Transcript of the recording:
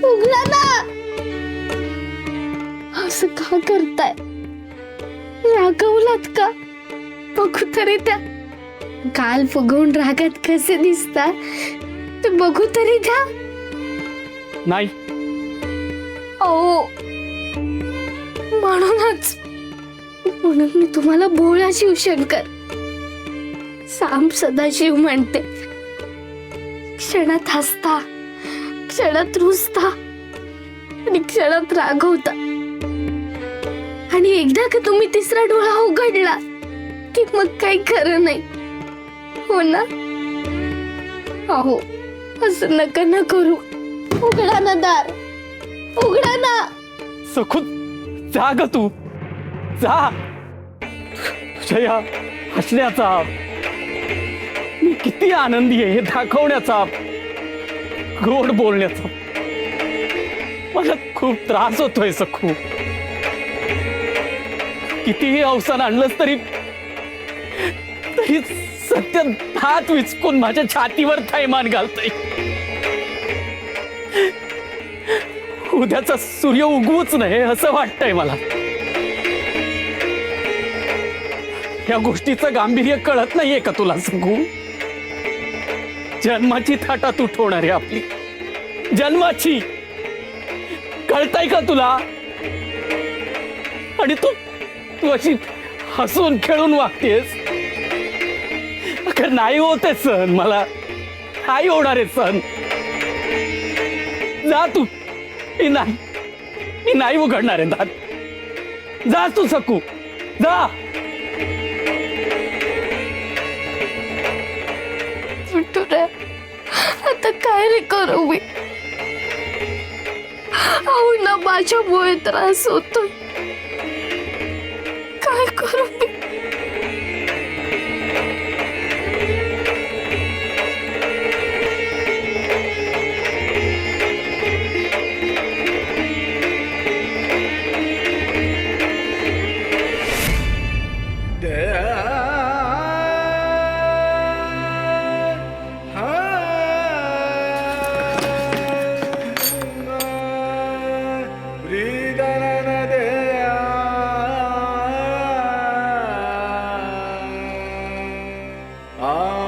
उघडा ना. असं का करताय? रागवलात का? बघू तरी त्या गाल फुगवून रागात कसे दिसता ते बघू तरी द्या. नाही. अहो, म्हणून मी तुम्हाला भोळा शिवशंकर, सांब सदाशिव म्हणते. क्षणात हसता, क्षणात रुसता आणि क्षणात रागवता. आणि एकदा का तुम्ही तिसरा डोळा उघडला की मग काही खरं नाही, हो ना? अहो, असं नका ना करू. उघडा ना दार, उघडा ना. सखू जा ग तू, जा. तुझ्या या हसण्याचा मी किती आनंदी आहे हे दाखवण्याचा, गोड बोलण्याचा मला खूप त्रास होतोय सखू. कितीही अवसान आणलंस तरी सत्य हात विचकून माझ्या छातीवर थैमान घालतय. उद्याचा सूर्य उगवूच नाही असं वाटतंय मला. या गोष्टीचं गांभीर्य कळत नाहीये का तुला सखू? जन्माची थाटात उठवणार आहे आपली, जन्माची. कळतंय का तुला? आणि तू अशी हसून खेळून वागतेस. नाही होते सण, मला नाही होणार आहे सण. जा तू. मी नाही उघडणार आहे दात. जा तू सकू, जा. आता काय रे करू मी? अहो ना, माझ्यामुळे त्रास होतोय. काय करू मी? Ah